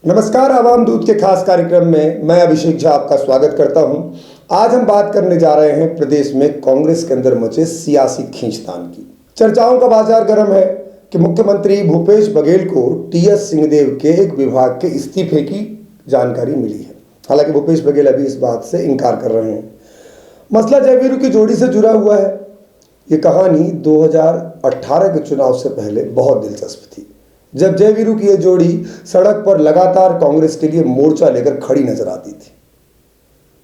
नमस्कार, आवाम दूत के खास कार्यक्रम में मैं अभिषेक झा आपका स्वागत करता हूं। आज हम बात करने जा रहे हैं प्रदेश में कांग्रेस के अंदर मचे सियासी खींचतान की। चर्चाओं का बाजार गर्म है कि मुख्यमंत्री भूपेश बघेल को टीएस सिंहदेव के एक विभाग के इस्तीफे की जानकारी मिली है। हालांकि भूपेश बघेल अभी इस बात से इनकार कर रहे हैं। मसला जयवीरू की जोड़ी से जुड़ा हुआ है। ये कहानी 2018 के चुनाव से पहले बहुत दिलचस्प थी, जब जयवीरू की यह जोड़ी सड़क पर लगातार कांग्रेस के लिए मोर्चा लेकर खड़ी नजर आती थी।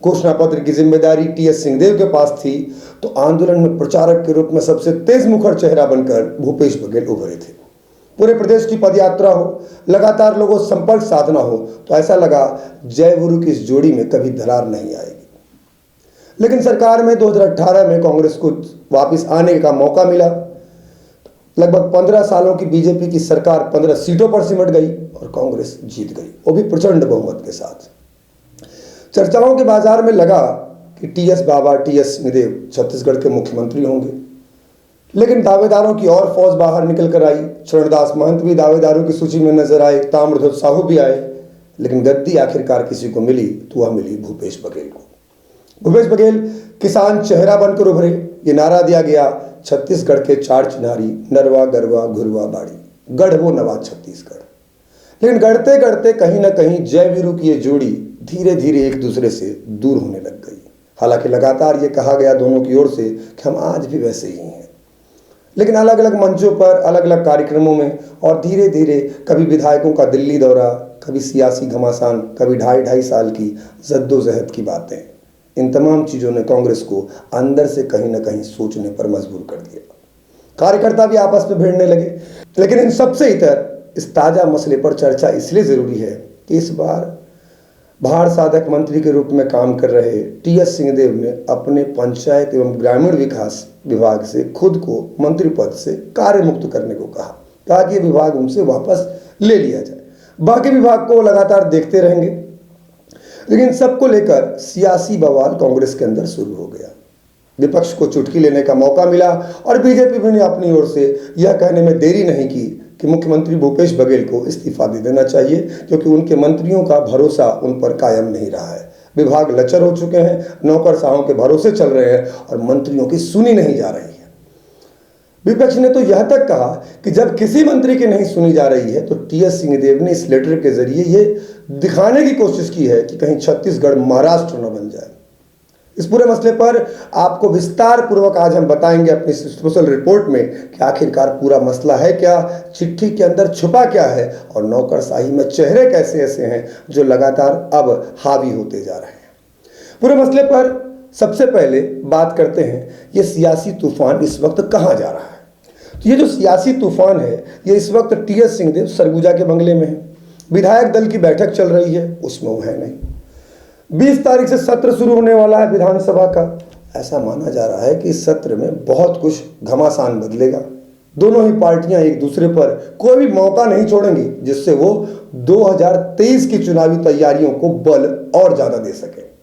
घोषणा पत्र की जिम्मेदारी टीएस सिंहदेव के पास थी, तो आंदोलन में प्रचारक के रूप में सबसे तेज मुखर चेहरा बनकर भूपेश बघेल उभरे थे। पूरे प्रदेश की पदयात्रा हो, लगातार लोगों से संपर्क साधना हो, तो ऐसा लगा जयवीरू की इस जोड़ी में कभी दरार नहीं आएगी। लेकिन सरकार में 2018 में कांग्रेस को वापस आने का मौका मिला। लगभग 15 सालों की बीजेपी की सरकार 15 सीटों पर सिमट गई और कांग्रेस जीत गई, वो भी प्रचंड बहुमत के साथ। चर्चाओं के बाजार में लगा कि टीएस सिंहदेव छत्तीसगढ़ के मुख्यमंत्री होंगे, लेकिन दावेदारों की और फौज बाहर निकल कर आई। चरणदास महंत भी दावेदारों की सूची में नजर आए, ताम्रध्वज साहू भी आए, लेकिन गद्दी आखिरकार किसी को मिली तो वह मिली भूपेश बघेल को। भूपेश बघेल किसान चेहरा बनकर उभरे। ये नारा दिया गया, छत्तीसगढ़ के चार चिनारी, नरवा गरवा घुरवा बाड़ी, गढ़ वो नवा छत्तीसगढ़। लेकिन गढ़ते गढ़ते कहीं ना कहीं जयवीरू की ये जोड़ी धीरे धीरे एक दूसरे से दूर होने लग गई। हालांकि लगातार ये कहा गया दोनों की ओर से कि हम आज भी वैसे ही हैं, लेकिन अलग अलग मंचों पर, अलग अलग कार्यक्रमों में, और धीरे धीरे कभी विधायकों का दिल्ली दौरा, कभी सियासी घमासान, कभी 2.5 साल की जद्दोजहद की बातें, इन तमाम चीज़ों ने कांग्रेस को अंदर से कहीं ना कहीं सोचने पर मजबूर कर दिया। कार्यकर्ता भी आपस में भिड़ने लगे। लेकिन इन सबसे इतर इस ताज़ा मसले पर चर्चा इसलिए ज़रूरी है कि इस बार भार साधक मंत्री के रूप में काम कर रहे टीएस सिंहदेव ने अपने पंचायत एवं ग्रामीण विकास विभाग से खुद को मंत्री पद से कार्य मुक्त करने को कहा कि विभाग उनसे वापस ले लिया जाए। बाकी विभाग को लगातार देखते रहेंगे। लेकिन सबको लेकर सियासी बवाल कांग्रेस के अंदर शुरू हो गया। विपक्ष को चुटकी लेने का मौका मिला और बीजेपी भी ने अपनी ओर से यह कहने में देरी नहीं की कि मुख्यमंत्री भूपेश बघेल को इस्तीफा दे देना चाहिए, क्योंकि उनके मंत्रियों का भरोसा उन पर कायम नहीं रहा है। विभाग लचर हो चुके हैं, नौकरशाहों के भरोसे चल रहे हैं और मंत्रियों की सुनी नहीं जा रही है। विपक्ष ने तो यह तक कहा कि जब किसी मंत्री की नहीं सुनी जा रही है तो टीएस सिंहदेव ने इस लेटर के जरिए ये दिखाने की कोशिश की है कि कहीं छत्तीसगढ़ महाराष्ट्र न बन जाए। इस पूरे मसले पर आपको विस्तार पूर्वक आज हम बताएंगे अपनी स्पेशल रिपोर्ट में कि आखिरकार पूरा मसला है क्या, चिट्ठी के अंदर छुपा क्या है, और नौकरशाही में चेहरे कैसे ऐसे हैं जो लगातार अब हावी होते जा रहे हैं। पूरे मसले पर सबसे पहले बात करते हैं, ये सियासी तूफान इस वक्त कहाँ जा रहा है। तो ये जो सियासी तूफान है, ये इस वक्त टीएस सिंहदेव सरगुजा के बंगले में है। विधायक दल की बैठक चल रही है, उसमें वो है नहीं। 20 तारीख से सत्र शुरू होने वाला है विधानसभा का। ऐसा माना जा रहा है कि इस सत्र में बहुत कुछ घमासान बदलेगा। दोनों ही पार्टियां एक दूसरे पर कोई भी मौका नहीं छोड़ेंगी जिससे वो 2023 की चुनावी तैयारियों को बल और ज्यादा दे सके।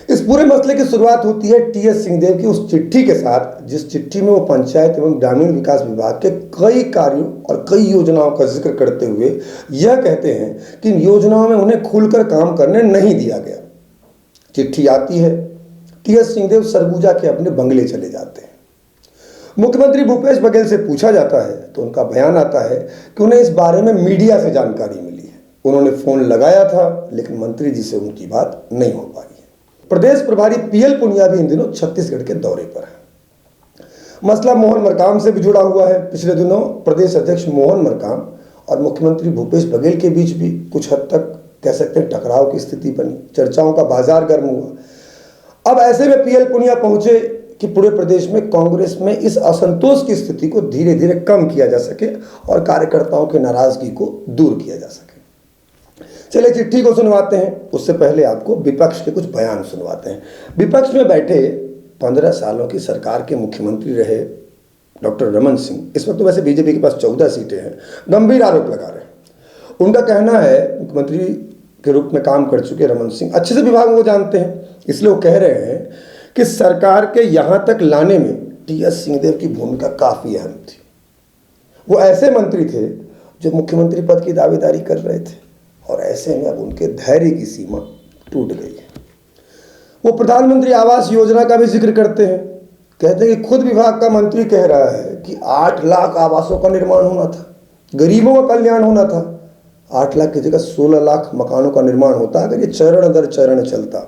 इस पूरे मसले की शुरुआत होती है टीएस सिंहदेव की उस चिट्ठी के साथ, जिस चिट्ठी में वो पंचायत एवं ग्रामीण विकास विभाग के कई कार्यों और कई योजनाओं का जिक्र करते हुए यह कहते हैं कि इन योजनाओं में उन्हें खुलकर काम करने नहीं दिया गया। चिट्ठी आती है, टीएस सिंहदेव सरगुजा के अपने बंगले चले जाते हैं। मुख्यमंत्री भूपेश बघेल से पूछा जाता है तो उनका बयान आता है कि उन्हें इस बारे में मीडिया से जानकारी मिली है। उन्होंने फोन लगाया था, लेकिन मंत्री जी से उनकी बात नहीं हो पाई। प्रदेश प्रभारी पीएल पुनिया भी इन दिनों छत्तीसगढ़ के दौरे पर है। मसला मोहन मरकाम से भी जुड़ा हुआ है। पिछले दिनों प्रदेश अध्यक्ष मोहन मरकाम और मुख्यमंत्री भूपेश बघेल के बीच भी कुछ हद तक कह सकते हैं टकराव की स्थिति बनी। चर्चाओं का बाजार गर्म हुआ। अब ऐसे में पीएल पुनिया पहुंचे कि पूरे प्रदेश में कांग्रेस में इस असंतोष की स्थिति को धीरे धीरे कम किया जा सके और कार्यकर्ताओं की नाराजगी को दूर किया जा सके। चलिए चिट्ठी को सुनवाते हैं। उससे पहले आपको विपक्ष के कुछ बयान सुनवाते हैं। विपक्ष में बैठे 15 सालों की सरकार के मुख्यमंत्री रहे डॉक्टर रमन सिंह, इस वक्त तो वैसे बीजेपी के पास 14 सीटें हैं, गंभीर आरोप लगा रहे हैं। उनका कहना है, मुख्यमंत्री के रूप में काम कर चुके रमन सिंह अच्छे से विभागों को जानते हैं, इसलिए वो कह रहे हैं कि सरकार के यहाँ तक लाने में टीएस सिंहदेव की भूमिका काफ़ी अहम थी। वो ऐसे मंत्री थे जो मुख्यमंत्री पद की दावेदारी कर रहे थे और ऐसे में अब उनके धैर्य की सीमा टूट गई है। वो प्रधानमंत्री आवास योजना का भी जिक्र करते हैं, कहते हैं कि खुद विभाग का मंत्री कह रहा है कि 8 लाख आवासों का निर्माण होना था, गरीबों का कल्याण होना था। 8 लाख की जगह 16 लाख मकानों का निर्माण होता अगर ये चरण दर चरण चलता,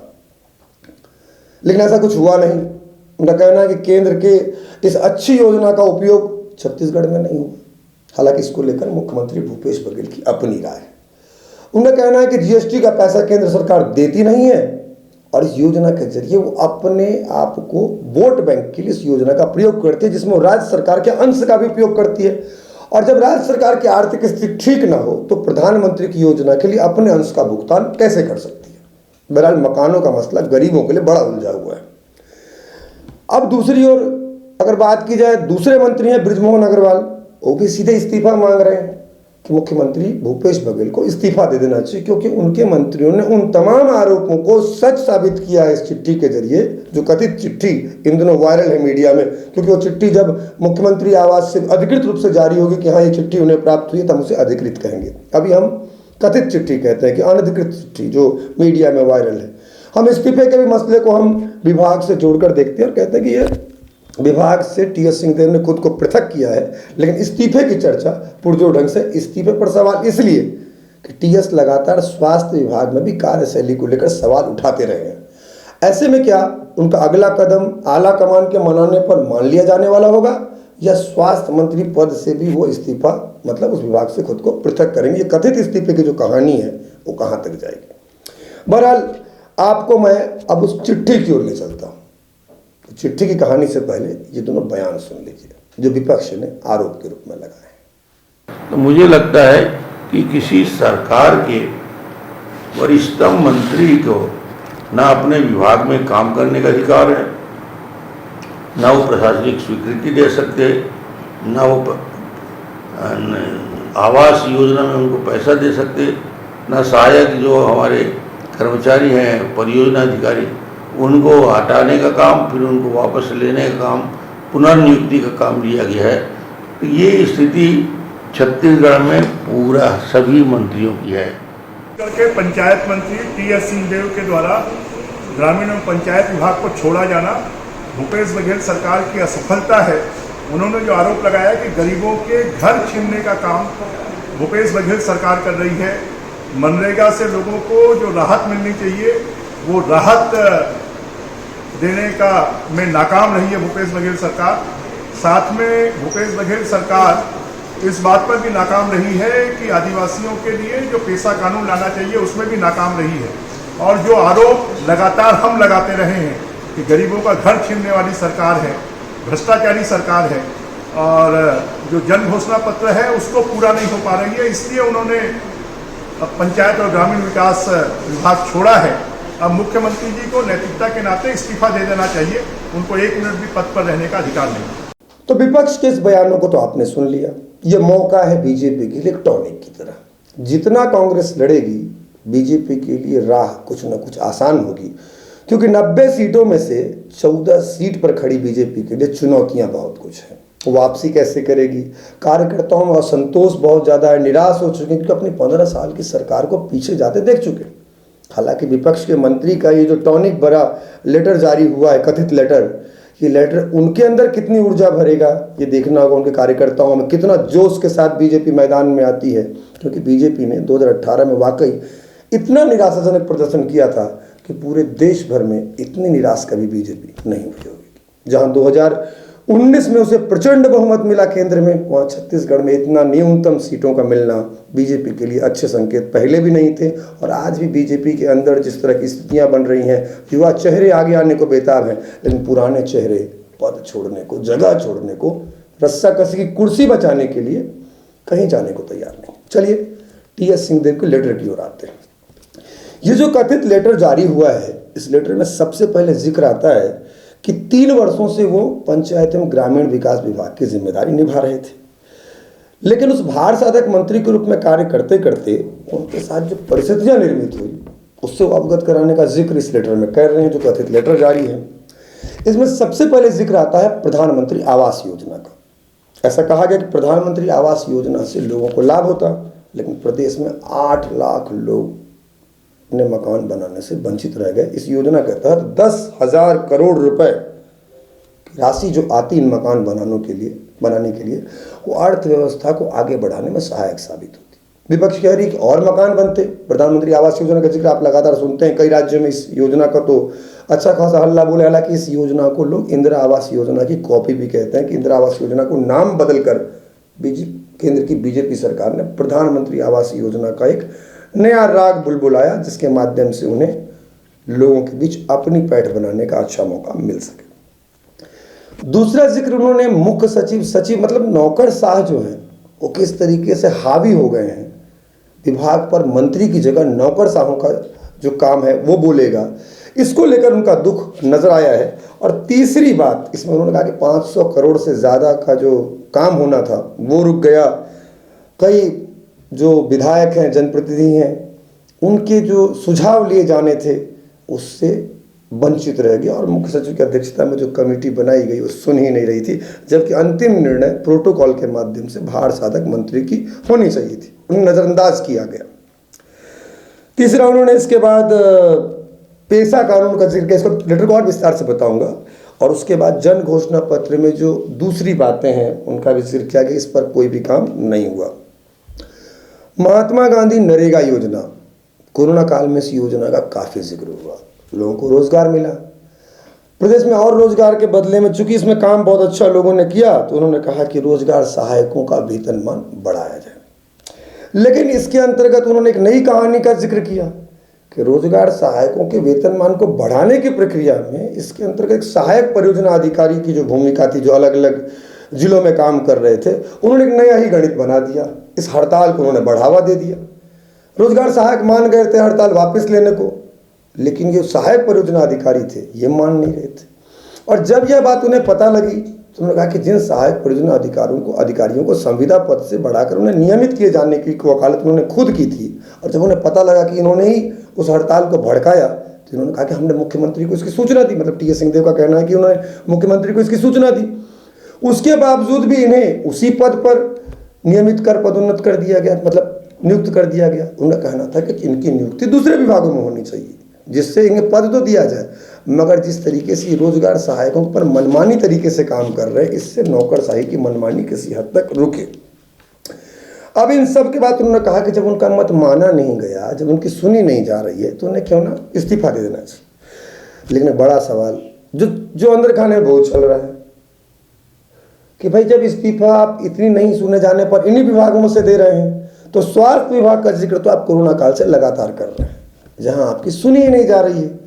लेकिन ऐसा कुछ हुआ नहीं। उनका कहना है कि केंद्र के इस अच्छी योजना का उपयोग छत्तीसगढ़ में नहीं हुआ। हालांकि इसको लेकर मुख्यमंत्री भूपेश बघेल की अपनी राय है। उनका कहना है कि जीएसटी का पैसा केंद्र सरकार देती नहीं है और इस योजना के जरिए वो अपने आप को वोट बैंक के लिए इस योजना का प्रयोग करती है, जिसमें राज्य सरकार के अंश का भी उपयोग करती है। और जब राज्य सरकार की आर्थिक स्थिति ठीक ना हो तो प्रधानमंत्री की योजना के लिए अपने अंश का भुगतान कैसे कर सकती है। बहरहाल मकानों का मसला गरीबों के लिए बड़ा उलझा हुआ है। अब दूसरी ओर अगर बात की जाए, दूसरे मंत्री हैं बृजमोहन अग्रवाल, वो भी सीधे इस्तीफा मांग रहे हैं कि मुख्यमंत्री भूपेश बघेल को इस्तीफा दे देना चाहिए, क्योंकि उनके मंत्रियों ने उन तमाम आरोपों को सच साबित किया है इस चिट्ठी के जरिए, जो कथित चिट्ठी इन दिनों वायरल है मीडिया में। क्योंकि वो चिट्ठी जब मुख्यमंत्री आवास से अधिकृत रूप से जारी होगी कि हाँ ये चिट्ठी उन्हें प्राप्त हुई, तब उसे अधिकृत कहेंगे। अभी हम कथित चिट्ठी कहते हैं कि अनधिकृत चिट्ठी जो मीडिया में वायरल है। हम इस्तीफे के भी मसले को हम विभाग से जोड़कर देखते हैं और कहते हैं कि ये विभाग से टीएस सिंहदेव ने खुद को पृथक किया है, लेकिन इस्तीफे की चर्चा पुरजोर ढंग से इस्तीफे पर सवाल इसलिए कि टीएस लगातार स्वास्थ्य विभाग में भी कार्यशैली को लेकर सवाल उठाते रहे हैं। ऐसे में क्या उनका अगला कदम आला कमान के मनाने पर मान लिया जाने वाला होगा, या स्वास्थ्य मंत्री पद से भी वो इस्तीफा मतलब उस विभाग से खुद को पृथक करेंगे। ये कथित इस्तीफे की जो कहानी है वो कहाँ तक जाएगी। बहरहाल आपको मैं अब उस चिट्ठी की ओर ले चलता हूँ। तो चिट्ठी की कहानी से पहले ये दोनों बयान सुन लीजिए जो विपक्ष ने आरोप के रूप में लगाए। तो मुझे लगता है कि किसी सरकार के वरिष्ठतम मंत्री को ना अपने विभाग में काम करने का अधिकार है, ना वो प्रशासनिक स्वीकृति दे सकते, ना वो आवास योजना में उनको पैसा दे सकते, ना सहायक जो हमारे कर्मचारी हैं परियोजना अधिकारी उनको हटाने का काम, फिर उनको वापस लेने का काम, पुनर्नियुक्ति का काम लिया गया है। तो ये स्थिति छत्तीसगढ़ में पूरा सभी मंत्रियों की है। के पंचायत मंत्री टीएस सिंहदेव के द्वारा ग्रामीण एवं पंचायत विभाग को छोड़ा जाना भूपेश बघेल सरकार की असफलता है। उन्होंने जो आरोप लगाया कि गरीबों के घर छीनने का काम भूपेश बघेल सरकार कर रही है, मनरेगा से लोगों को जो राहत मिलनी चाहिए वो राहत देने का में नाकाम रही है भूपेश बघेल सरकार। साथ में भूपेश बघेल सरकार इस बात पर भी नाकाम रही है कि आदिवासियों के लिए जो पेशा कानून लाना चाहिए उसमें भी नाकाम रही है। और जो आरोप लगातार हम लगाते रहे हैं कि गरीबों का घर छीनने वाली सरकार है, भ्रष्टाचारी सरकार है, और जो जन घोषणा पत्र है उसको पूरा नहीं हो पा रही है, इसलिए उन्होंने पंचायत और ग्रामीण विकास विभाग छोड़ा है। अब मुख्यमंत्री जी को नैतिकता के नाते इस्तीफा दे देना चाहिए, उनको 1 मिनट भी पद पर रहने का अधिकार नहीं। तो विपक्ष के इस बयानों को तो आपने सुन लिया। ये मौका है बीजेपी के लिए टॉनिक की तरह। जितना कांग्रेस लड़ेगी बीजेपी के लिए राह कुछ न कुछ आसान होगी, क्योंकि 90 सीटों में से 14 सीट पर खड़ी बीजेपी के लिए चुनौतियां बहुत कुछ हैं। वापसी कैसे करेगी, कार्यकर्ताओं में असंतोष बहुत ज़्यादा है, निराश हो चुके हैं क्योंकि अपनी 15 साल की सरकार को पीछे जाते देख चुके हैं। हालांकि विपक्ष के मंत्री का ये जो टॉनिक भरा लेटर जारी हुआ है, कथित लेटर, ये लेटर उनके अंदर कितनी ऊर्जा भरेगा ये देखना होगा। उनके कार्यकर्ताओं में कितना जोश के साथ बीजेपी मैदान में आती है, क्योंकि बीजेपी ने 2018 में वाकई इतना निराशाजनक प्रदर्शन किया था कि पूरे देश भर में इतनी निराश कभी बीजेपी नहीं हुई होगी। जहां 2019 में उसे प्रचंड बहुमत मिला केंद्र में, वहां छत्तीसगढ़ में इतना न्यूनतम सीटों का मिलना बीजेपी के लिए अच्छे संकेत पहले भी नहीं थे। और आज भी बीजेपी के अंदर जिस तरह की स्थितियां बन रही हैं, युवा चेहरे आगे आने को बेताब हैं, लेकिन पुराने चेहरे पद छोड़ने को, जगह छोड़ने को, रस्साकसी की कुर्सी बचाने के लिए कहीं जाने को तैयार नहीं। चलिए टीएस सिंहदेव के लेटर की ओर आते हैं। ये जो कथित लेटर जारी हुआ है, इस लेटर में सबसे पहले जिक्र आता है कि 3 वर्षों से वो पंचायत एवं ग्रामीण विकास विभाग की जिम्मेदारी निभा रहे थे, लेकिन उस भार साधक मंत्री के रूप में कार्य करते करते उनके साथ जो परिस्थितियां निर्मित हुई उससे वो अवगत कराने का जिक्र इस लेटर में कर रहे हैं, जो कथित लेटर जारी है। इसमें सबसे पहले जिक्र आता है प्रधानमंत्री आवास योजना का। ऐसा कहा गया कि प्रधानमंत्री आवास योजना से लोगों को लाभ होता, लेकिन प्रदेश में 8 लाख लोग अपने मकान बनाने से वंचित रह गए। इस योजना के तहत 10,000 करोड़ रुपए की राशि जो आती इन मकान बनाने के लिए वो अर्थव्यवस्था को आगे बढ़ाने में सहायक साबित होती। विपक्ष कह रही कि और मकान बनते। प्रधानमंत्री आवास योजना का जिक्र आप लगातार सुनते हैं, कई राज्यों में इस योजना का तो अच्छा खासा हल्ला बोले। हालांकि इस योजना को लोग इंदिरा आवास योजना की कॉपी भी कहते हैं कि इंदिरा आवास योजना को नाम बदलकर केंद्र की बीजेपी सरकार ने प्रधानमंत्री आवास योजना का एक नया राग बुलबुलाया, जिसके माध्यम से उन्हें लोगों के बीच अपनी पैठ बनाने का अच्छा मौका मिल सके। दूसरा जिक्र उन्होंने मुख्य सचिव मतलब नौकरशाह जो हैं वो किस तरीके से हावी हो गए हैं विभाग पर। मंत्री की जगह नौकरशाहों का जो काम है वो बोलेगा, इसको लेकर उनका दुख नजर आया है। और तीसरी बात इसमें उन्होंने कहा कि 500 करोड़ से ज़्यादा का जो काम होना था वो रुक गया। कई जो विधायक हैं, जनप्रतिनिधि हैं, उनके जो सुझाव लिए जाने थे उससे वंचित रह गया। और मुख्य सचिव की अध्यक्षता में जो कमेटी बनाई गई वो सुन ही नहीं रही थी, जबकि अंतिम निर्णय प्रोटोकॉल के माध्यम से भार साधक मंत्री की होनी चाहिए थी, उन्हें नज़रअंदाज किया गया। तीसरा उन्होंने इसके बाद पेशा कानून का जिक्र किया, इसको लेटर को और विस्तार से बताऊंगा। और उसके बाद जन घोषणा पत्र में जो दूसरी बातें हैं उनका भी जिक्र किया गया, इस पर कोई भी काम नहीं हुआ। महात्मा गांधी नरेगा योजना, कोरोना काल में इस योजना का काफ़ी जिक्र हुआ, लोगों को रोजगार मिला प्रदेश में। और रोजगार के बदले में चूंकि इसमें काम बहुत अच्छा लोगों ने किया तो उन्होंने कहा कि रोजगार सहायकों का वेतनमान बढ़ाया जाए। लेकिन इसके अंतर्गत उन्होंने एक नई कहानी का जिक्र किया कि रोजगार सहायकों के वेतनमान को बढ़ाने की प्रक्रिया में इसके अंतर्गत एक सहायक परियोजना अधिकारी की जो भूमिका थी, जो अलग अलग जिलों में काम कर रहे थे, उन्होंने एक नया ही गणित बना दिया। इस हड़ताल को उन्होंने बढ़ावा दे दिया। रोजगार सहायक मान गए थे हड़ताल वापस लेने को, लेकिन ये सहायक परियोजना अधिकारी थे ये मान नहीं रहे थे। और जब यह बात उन्हें पता लगी तो उन्होंने कहा कि जिन सहायक परियोजना अधिकारियों को संविदा पद से बढ़ाकर उन्हें नियमित किए जाने की वकालत उन्होंने खुद की थी, और जब उन्हें पता लगा कि इन्होंने ही उस हड़ताल को भड़काया तो इन्होंने कहा कि हमने मुख्यमंत्री को इसकी सूचना दी। मतलब टी.एस. सिंहदेव का कहना है कि उन्होंने मुख्यमंत्री को इसकी सूचना दी, उसके बावजूद भी इन्हें उसी पद पर नियमित कर पदोन्नत कर दिया गया, मतलब नियुक्त कर दिया गया। उनका कहना था कि इनकी नियुक्ति दूसरे विभागों में होनी चाहिए जिससे इन्हें पद तो दिया जाए, मगर जिस तरीके से रोजगार सहायकों पर मनमानी तरीके से काम कर रहे हैं इससे नौकरशाही की मनमानी किसी हद तक रुके। अब इन सब के बाद उन्होंने कहा कि जब उनका मत माना नहीं गया, जब उनकी सुनी नहीं जा रही है तो उन्हें क्यों ना इस्तीफा दे देना चाहिए। लेकिन बड़ा सवाल जो अंदर खाने में बहुत चल रहा है कि भाई जब इस्तीफा आप इतनी नहीं सुने जाने पर इन्हीं विभागों से दे रहे हैं तो स्वास्थ्य विभाग का जिक्र तो आप कोरोना काल से लगातार कर रहे हैं, जहां आपकी सुनी ही नहीं जा रही है।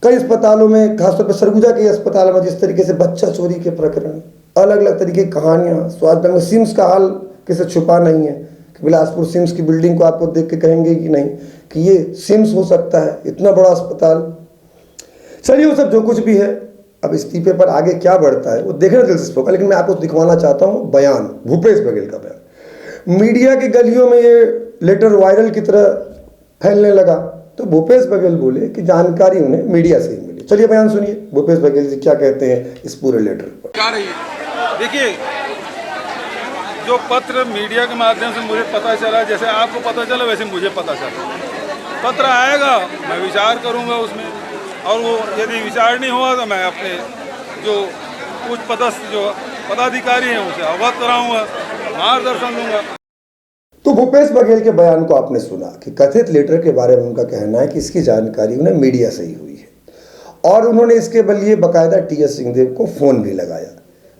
कई अस्पतालों में, खासतौर पर सरगुजा के अस्पताल में जिस तरीके से बच्चा चोरी के प्रकरण, अलग अलग तरीके की कहानियां, स्वास्थ्य में सिम्स का हाल किसे छुपा नहीं है कि बिलासपुर सिम्स की बिल्डिंग को आपको देख के कहेंगे कि नहीं कि ये सिम्स हो सकता है, इतना बड़ा अस्पताल। चलिए वो सब जो कुछ भी है, अब इस्तीफे पर आगे क्या बढ़ता है वो देखना दिलचस्प होगा। लेकिन मैं आपको दिखवाना चाहता हूँ बयान, भूपेश बघेल का बयान। मीडिया की गलियों में ये लेटर वायरल की तरह फैलने लगा तो भूपेश बघेल बोले कि जानकारी उन्हें मीडिया से ही मिली। चलिए बयान सुनिए भूपेश बघेल जी क्या कहते हैं इस पूरे लेटर पर। देखिए, जो पत्र मीडिया के माध्यम से मुझे पता चला, जैसे आपको पता चला वैसे मुझे पता चला। पत्र आएगा, मैं विचार करूंगा उसमें, और वो यदि विचार नहीं हुआ तो मैं अपने जो उच्च पदस्थ जो पदाधिकारी हैं उसे अवगत कराऊंगा, मार्गदर्शन दूंगा। तो भूपेश बघेल के बयान को आपने सुना कि कथित लेटर के बारे में उनका कहना है कि इसकी जानकारी उन्हें मीडिया से ही हुई है, और उन्होंने इसके बदले बाकायदा टी.एस. सिंहदेव को फ़ोन भी लगाया,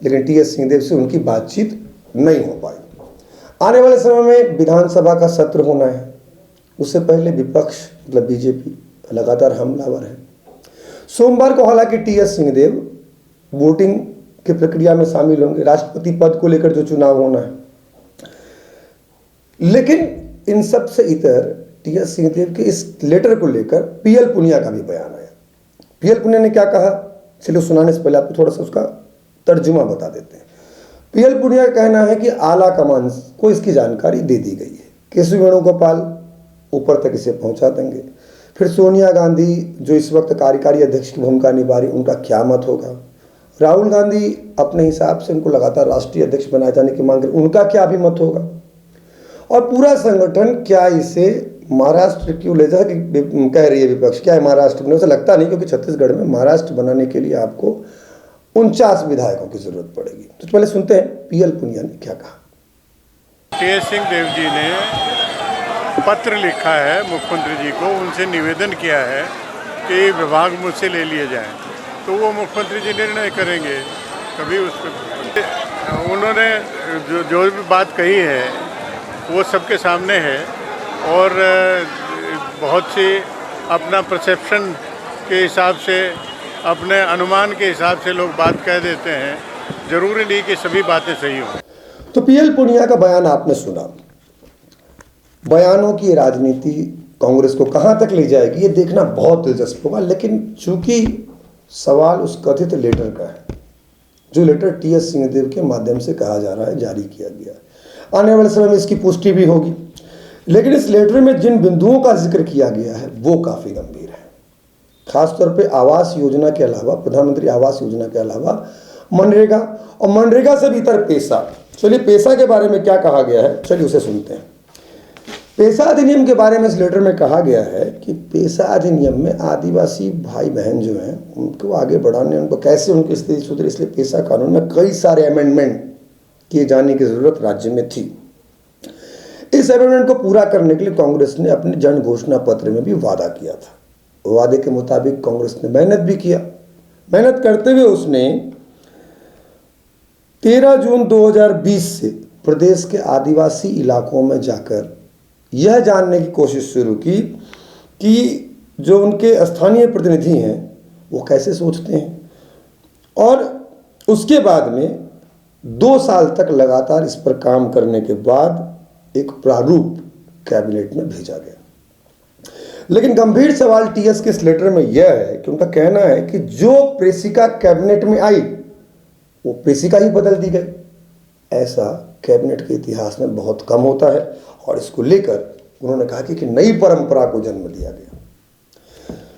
लेकिन टी.एस. सिंहदेव से उनकी बातचीत नहीं हो पाई। आने वाले समय में विधानसभा का सत्र होना है, उससे पहले विपक्ष मतलब बीजेपी लगातार हमलावर है। सोमवार को हालांकि टी.एस. सिंहदेव वोटिंग की प्रक्रिया में शामिल होंगे, राष्ट्रपति पद को लेकर जो चुनाव होना है। लेकिन इन सब से इतर टी.एस. सिंहदेव के इस लेटर को लेकर पी.एल. पुनिया का भी बयान आया। पी.एल. पुनिया ने क्या कहा, चलिए सुनाने से पहले आपको थोड़ा सा उसका तर्जुमा बता देते हैं। पी.एल. पुनिया का कहना है कि आला कमान को इसकी जानकारी दे दी गई है, केशव वेणुगोपाल ऊपर तक इसे पहुंचा देंगे। फिर सोनिया गांधी जो इस वक्त कार्यकारी अध्यक्ष की भूमिका निभा रही, उनका क्या मत होगा। राहुल गांधी अपने हिसाब से उनको लगातार राष्ट्रीय अध्यक्ष बनाए जाने की मांग कर, उनका क्या अभिमत होगा। और पूरा संगठन क्या इसे महाराष्ट्र क्यों ले जाए कि कह रही है विपक्ष, क्या है महाराष्ट्र में? उसे लगता नहीं, क्योंकि छत्तीसगढ़ में महाराष्ट्र बनाने के लिए आपको 49 विधायकों की जरूरत पड़ेगी। तो पहले सुनते हैं पीएल पुनिया ने क्या कहा। टी.एस. सिंहदेव जी ने पत्र लिखा है मुख्यमंत्री जी को, उनसे निवेदन किया है कि विभाग मुझसे ले लिए जाएं, तो वो मुख्यमंत्री जी निर्णय करेंगे कभी उस पर। उन्होंने जो भी बात कही है वो सबके सामने है, और बहुत सी अपना परसेप्शन के हिसाब से, अपने अनुमान के हिसाब से लोग बात कह देते हैं। जरूरी नहीं कि सभी बातें सही हों। तो पीएल पुनिया का बयान आपने सुना। बयानों की राजनीति कांग्रेस को कहां तक ले जाएगी ये देखना बहुत दिलचस्प होगा, लेकिन चूंकि सवाल उस कथित लेटर का है, जो लेटर टी.एस. सिंहदेव के माध्यम से कहा जा रहा है जारी किया गया है। आने वाले समय में इसकी पुष्टि भी होगी, लेकिन इस लेटर में जिन बिंदुओं का जिक्र किया गया है वो काफी गंभीर है। खासतौर पे आवास योजना के अलावा, प्रधानमंत्री आवास योजना के अलावा मनरेगा, और मनरेगा से भीतर पेशा। चलिए पेशा के बारे में क्या कहा गया है, चलिए उसे सुनते हैं। पेशा अधिनियम के बारे में इस लेटर में कहा गया है कि पेशा अधिनियम में आदिवासी भाई बहन जो हैं उनको आगे बढ़ाने, उनको कैसे उनकी स्थिति सुधरे, इसलिए पेशा कानून में कई सारे अमेंडमेंट किए जाने की जरूरत राज्य में थी। इस अमेंडमेंट को पूरा करने के लिए कांग्रेस ने अपने जन घोषणा पत्र में भी वादा किया था। वादे के मुताबिक कांग्रेस ने मेहनत भी किया। मेहनत करते हुए उसने 13 जून 2020 से प्रदेश के आदिवासी इलाकों में जाकर यह जानने की कोशिश शुरू की कि जो उनके स्थानीय प्रतिनिधि हैं वो कैसे सोचते हैं, और उसके बाद में 2 साल तक लगातार इस पर काम करने के बाद एक प्रारूप कैबिनेट में भेजा गया। लेकिन गंभीर सवाल टीएस के इस लेटर में यह है कि उनका कहना है कि जो प्रेसिका कैबिनेट में आई वो प्रेसिका ही बदल दी गई। ऐसा कैबिनेट के इतिहास में बहुत कम होता है, और इसको लेकर उन्होंने कहा कि नई परंपरा को जन्म दिया गया।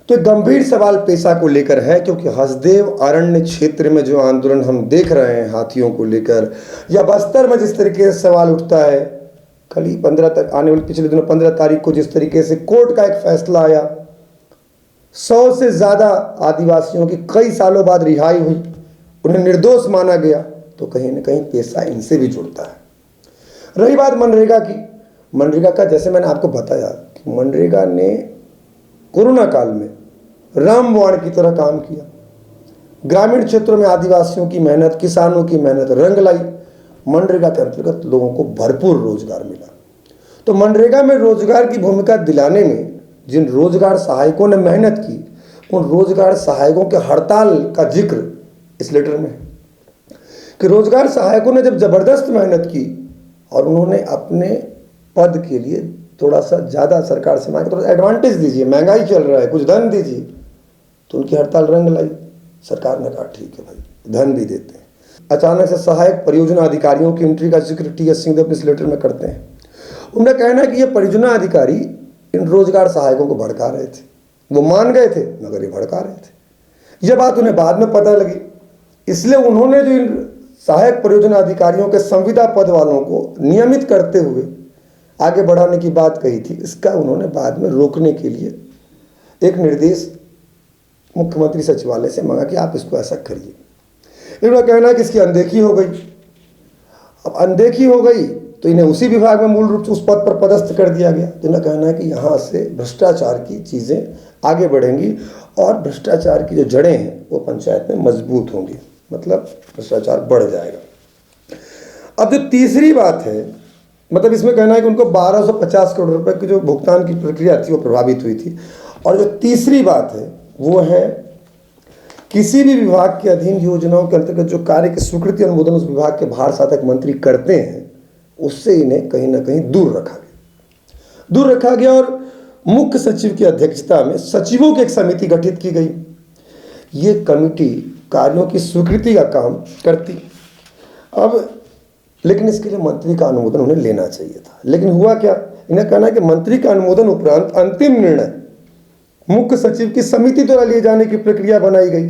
तो एक गंभीर सवाल पेशा को लेकर है, क्योंकि हसदेव अरण्य क्षेत्र में जो आंदोलन हम देख रहे हैं हाथियों को लेकर, या बस्तर में जिस तरीके से सवाल उठता है, कल ही 15 तक आने वाले पिछले दिनों 15 तारीख को जिस तरीके से कोर्ट का एक फैसला आया, 100 से ज़्यादा आदिवासियों की कई सालों बाद रिहाई हुई, उन्हें निर्दोष माना गया, तो कहीं ना कहीं पेशा इनसे भी जुड़ता है। रही बात मनरेगा की, मनरेगा का जैसे मैंने आपको बताया कि मनरेगा ने कोरोना काल में रामबाण की तरह काम किया। ग्रामीण क्षेत्रों में आदिवासियों की मेहनत, किसानों की मेहनत रंग लाई। मनरेगा के अंतर्गत लोगों को भरपूर रोजगार मिला। तो मनरेगा में रोजगार की भूमिका दिलाने में जिन रोजगार सहायकों ने मेहनत की, उन रोजगार सहायकों के हड़ताल का जिक्र इस लेटर में है कि रोजगार सहायकों ने जब जबरदस्त मेहनत की और उन्होंने अपने पद के लिए थोड़ा सा ज़्यादा सरकार से मांगे, थोड़ा एडवांटेज दीजिए, महंगाई चल रहा है, कुछ धन दीजिए, तो उनकी हड़ताल रंग लाई। सरकार ने कहा ठीक है भाई, धन भी देते हैं। अचानक से सहायक परियोजना अधिकारियों की एंट्री का जिक्र टी.एस. सिंहदेव इस लेटर में करते हैं। उनका कहना है कि ये परियोजना अधिकारी इन रोजगार सहायकों को भड़का रहे थे। वो मान गए थे मगर ये भड़का रहे थे। यह बात उन्हें बाद में पता लगी, इसलिए उन्होंने जो इन सहायक परियोजना अधिकारियों के संविदा पद वालों को नियमित करते हुए आगे बढ़ाने की बात कही थी, इसका उन्होंने बाद में रोकने के लिए एक निर्देश मुख्यमंत्री सचिवालय से मांगा कि आप इसको ऐसा करिए। इनका कहना है कि इसकी अनदेखी हो गई। अब अनदेखी हो गई तो इन्हें उसी विभाग में मूल रूप से उस पद पर पदस्थ कर दिया गया। तो इनका कहना है कि यहाँ से भ्रष्टाचार की चीज़ें आगे बढ़ेंगी और भ्रष्टाचार की जो जड़ें हैं वो पंचायत में मजबूत होंगी, मतलब भ्रष्टाचार बढ़ जाएगा। अब जो तीसरी बात है, मतलब इसमें कहना है कि उनको 1250 करोड़ रुपए की जो भुगतान की प्रक्रिया थी वो प्रभावित हुई थी। और जो तीसरी बात है वो है किसी भी विभाग के अधीन योजनाओं के अंतर्गत जो कार्य की स्वीकृति अनुमोदन उस विभाग के भार साधक मंत्री करते हैं, उससे इन्हें कहीं ना कहीं दूर रखा गया और मुख्य सचिव की अध्यक्षता में सचिवों की एक समिति गठित की गई। ये कमेटी कार्यों की स्वीकृति का काम करती। अब लेकिन इसके लिए मंत्री का अनुमोदन उन्हें लेना चाहिए था, लेकिन हुआ क्या, इन्हें कहना है कि मंत्री का अनुमोदन उपरांत अंतिम निर्णय मुख्य सचिव की समिति द्वारा लिए जाने की प्रक्रिया बनाई गई,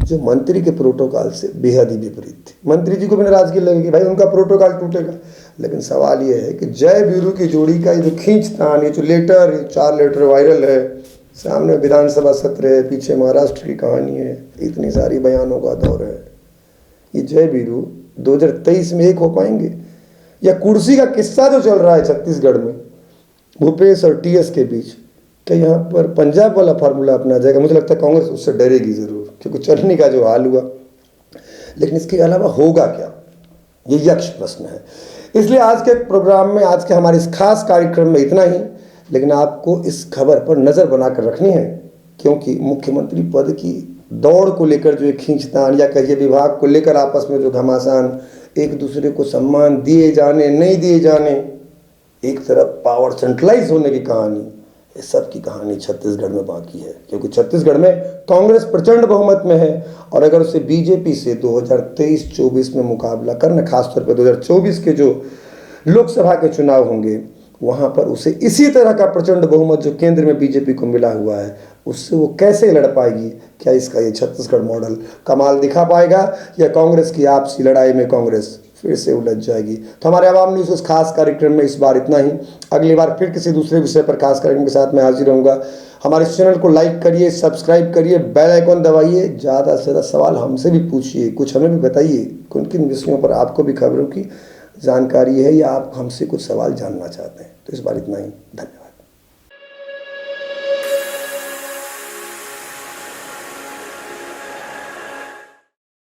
जो मंत्री के प्रोटोकॉल से बेहद ही विपरीत थी। मंत्री जी को भी नाराजगी लगेगी, भाई उनका प्रोटोकॉल टूटेगा। लेकिन सवाल ये है कि जय वीरू की जोड़ी का ये जो खींचतान, ये जो लेटर, 4 लेटर वायरल है, सामने विधानसभा सत्र है, पीछे महाराष्ट्र की कहानी है, इतनी सारी बयानों का दौर है, ये जय वीरू 2023 में एक हो पाएंगे? या कुर्सी का किस्सा जो चल रहा है छत्तीसगढ़ में भूपेश और टीएस के बीच, क्या यहाँ पर पंजाब वाला फार्मूला अपना जाएगा? मुझे लगता है कांग्रेस उससे डरेगी ज़रूर, क्योंकि चलनी का जो हाल हुआ। लेकिन इसके अलावा होगा क्या, ये यक्ष प्रश्न है। इसलिए आज के प्रोग्राम में, आज के हमारे इस खास कार्यक्रम में इतना ही। लेकिन आपको इस खबर पर नज़र बनाकर रखनी है, क्योंकि मुख्यमंत्री पद की दौड़ को लेकर जो एक खींचतान, या कहिए विभाग को लेकर आपस में जो घमासान, एक दूसरे को सम्मान दिए जाने नहीं दिए जाने, एक तरफ पावर सेंट्रलाइज होने की कहानी, ये सब की कहानी छत्तीसगढ़ में बाकी है। क्योंकि छत्तीसगढ़ में कांग्रेस प्रचंड बहुमत में है, और अगर उसे बीजेपी से 2023-24 में मुकाबला करना, खासतौर पर 2024 के जो लोकसभा के चुनाव होंगे, वहाँ पर उसे इसी तरह का प्रचंड बहुमत जो केंद्र में बीजेपी को मिला हुआ है, उससे वो कैसे लड़ पाएगी? क्या इसका ये छत्तीसगढ़ मॉडल कमाल दिखा पाएगा, या कांग्रेस की आपसी लड़ाई में कांग्रेस फिर से उलझ जाएगी? तो हमारे आवाम न्यूज़ उस खास कार्यक्रम में इस बार इतना ही। अगली बार फिर किसी दूसरे विषय पर खास कार्यक्रम के साथ मैं हाजिर रहूँगा। हमारे चैनल को लाइक करिए, सब्सक्राइब करिए, बेल आइकॉन दबाइए, ज़्यादा से ज़्यादा सवाल हमसे भी पूछिए, कुछ हमें भी बताइए किन किन विषयों पर आपको भी खबरों की जानकारी है, या आप हमसे कुछ सवाल जानना चाहते हैं। तो इस बार इतना ही, धन्यवाद।